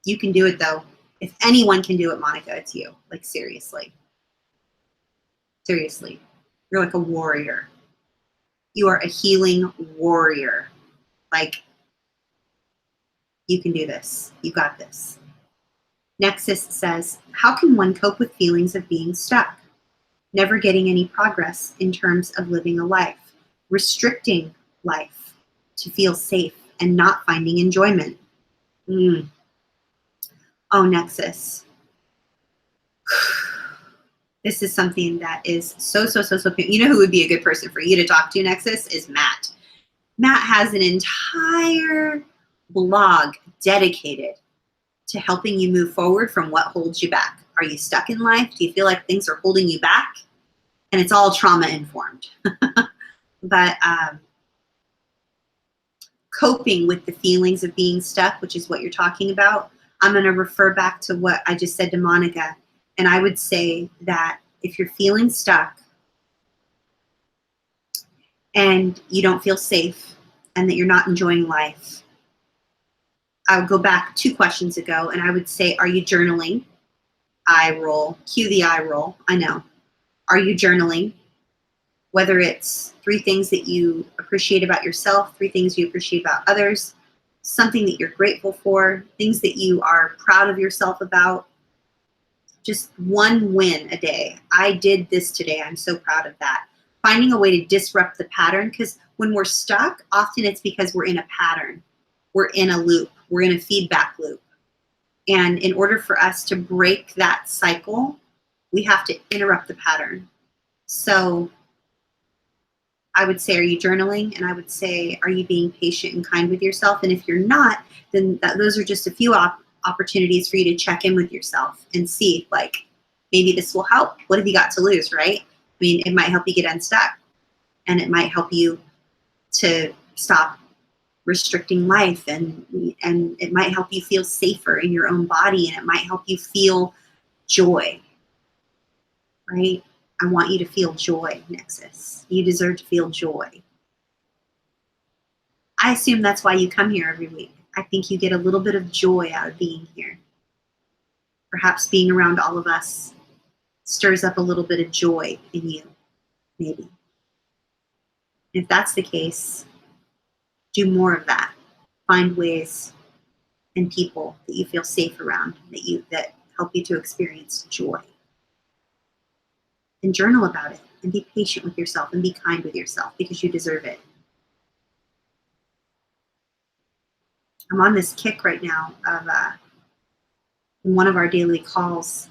You can do it though. If anyone can do it, Monica, it's you. Like seriously. Seriously. You're like a warrior. You are a healing warrior. Like, you can do this. You got this. Nexus says, how can one cope with feelings of being stuck? Never getting any progress in terms of living a life. Restricting life to feel safe and not finding enjoyment. Oh, Nexus. This is something that is so. You know who would be a good person for you to talk to, Nexus, is Matt. Matt has an entire blog dedicated to helping you move forward from what holds you back. Are you stuck in life? Do you feel like things are holding you back? And it's all trauma informed. But coping with the feelings of being stuck, which is what you're talking about, I'm going to refer back to what I just said to Monica. And I would say that if you're feeling stuck and you don't feel safe and that you're not enjoying life, I would go back 2 questions ago and I would say, are you journaling? Eye roll. Cue the eye roll. I know. Are you journaling? Whether it's 3 things that you appreciate about yourself, 3 things you appreciate about others, something that you're grateful for, things that you are proud of yourself about. Just 1 win a day. I did this today. I'm so proud of that. Finding a way to disrupt the pattern, because when we're stuck, often it's because we're in a pattern. We're in a loop. We're in a feedback loop. And in order for us to break that cycle, we have to interrupt the pattern. So I would say, are you journaling? And I would say, are you being patient and kind with yourself? And if you're not, then those are just a few opportunities for you to check in with yourself and see, like, maybe this will help. What have you got to lose, right? I mean, it might help you get unstuck, and it might help you to stop restricting life, and it might help you feel safer in your own body, and it might help you feel joy, right? I want you to feel joy, Nexus. You deserve to feel joy. I assume that's why you come here every week. I think you get a little bit of joy out of being here. Perhaps being around all of us stirs up a little bit of joy in you, maybe. If that's the case, do more of that. Find ways and people that you feel safe around, that help you to experience joy. And journal about it, and be patient with yourself, and be kind with yourself, because you deserve it. I'm on this kick right now of in one of our daily calls,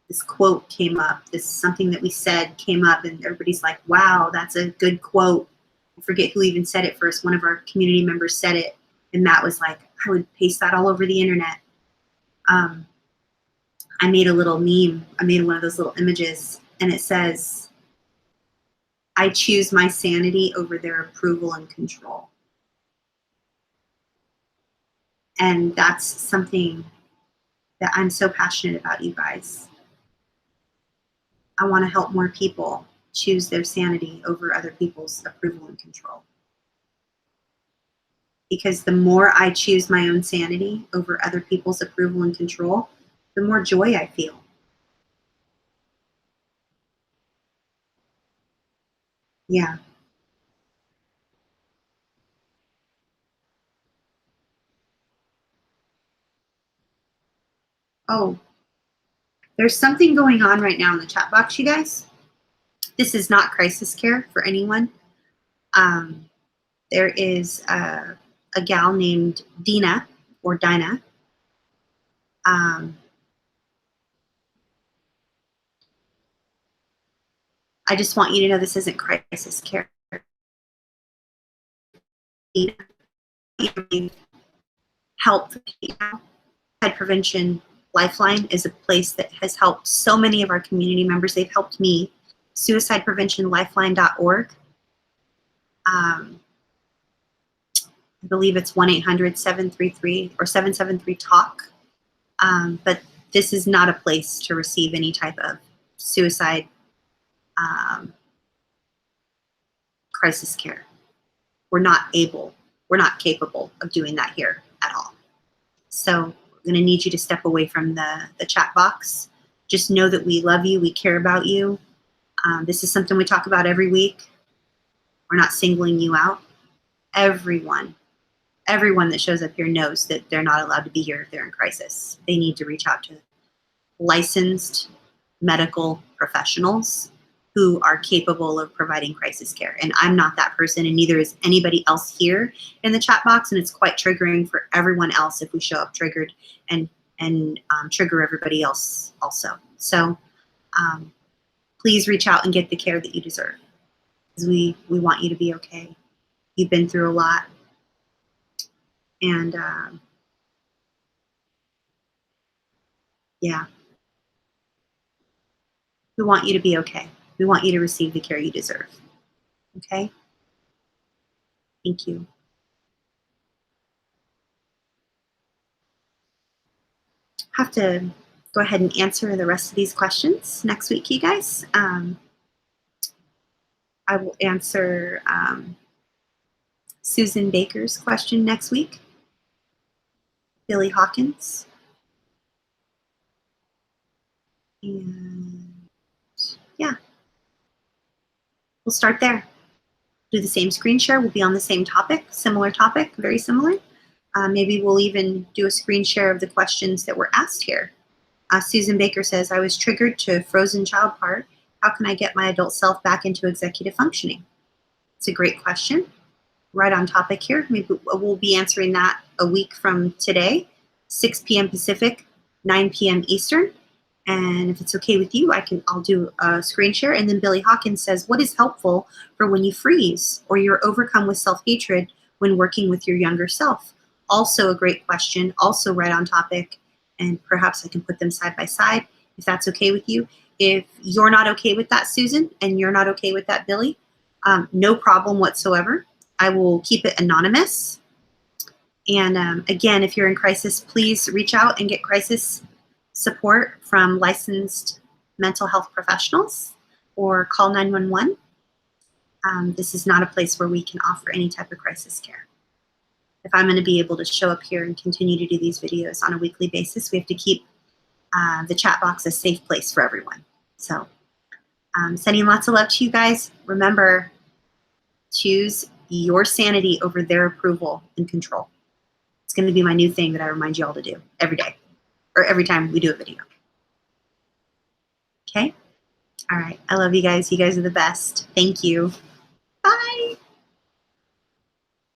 this quote came up, something that we said came up, and everybody's like, wow, that's a good quote. I forget who even said it first. One of our community members said it, and Matt was like, I would paste that all over the internet. I made a little meme. I made one of those little images, and it says, I choose my sanity over their approval and control. And that's something that I'm so passionate about, you guys. I want to help more people choose their sanity over other people's approval and control. Because the more I choose my own sanity over other people's approval and control, the more joy I feel. Yeah. Oh, there's something going on right now in the chat box, you guys. This is not crisis care for anyone. There is a gal named Dina or Dinah. I just want you to know this isn't crisis care. Dina, help people. Suicide Prevention Lifeline is a place that has helped so many of our community members. They've helped me. SuicidePreventionLifeline.org. I believe it's 1-800-733 or 773-TALK. But this is not a place to receive any type of suicide crisis care. We're not capable of doing that here at all. So I'm going to need you to step away from the chat box. Just know that we love you, we care about you. This is something we talk about every week. We're not singling you out. Everyone that shows up here knows that they're not allowed to be here if they're in crisis. They need to reach out to licensed medical professionals who are capable of providing crisis care. And I'm not that person, and neither is anybody else here in the chat box. And it's quite triggering for everyone else if we show up triggered and trigger everybody else also. So please reach out and get the care that you deserve, because we want you to be okay. You've been through a lot. And yeah, we want you to be okay. We want you to receive the care you deserve. Okay? Thank you. Have to go ahead and answer the rest of these questions next week, you guys. I will answer Susan Baker's question next week. Billy Hawkins. And yeah, we'll start there. Do the same screen share. We'll be on the same topic, similar topic, very similar. Maybe we'll even do a screen share of the questions that were asked here. Susan Baker says, I was triggered to frozen child part. How can I get my adult self back into executive functioning? It's a great question. Right on topic here. Maybe we'll be answering that a week from today, 6 p.m. Pacific, 9 p.m. Eastern. And if it's okay with you, I'll do a screen share. And then Billy Hawkins says, what is helpful for when you freeze or you're overcome with self-hatred when working with your younger self? Also a great question, also right on topic. And perhaps I can put them side by side if that's okay with you. If you're not okay with that, Susan, and you're not okay with that, Billy, no problem whatsoever. I will keep it anonymous. And again, if you're in crisis, please reach out and get crisis support from licensed mental health professionals or call 911. This is not a place where we can offer any type of crisis care. If I'm going to be able to show up here and continue to do these videos on a weekly basis, we have to keep the chat box a safe place for everyone. So sending lots of love to you guys. Remember, choose your sanity over their approval and control. It's going to be my new thing that I remind you all to do every day or every time we do a video. Okay? All right. I love you guys. You guys are the best. Thank you. Bye.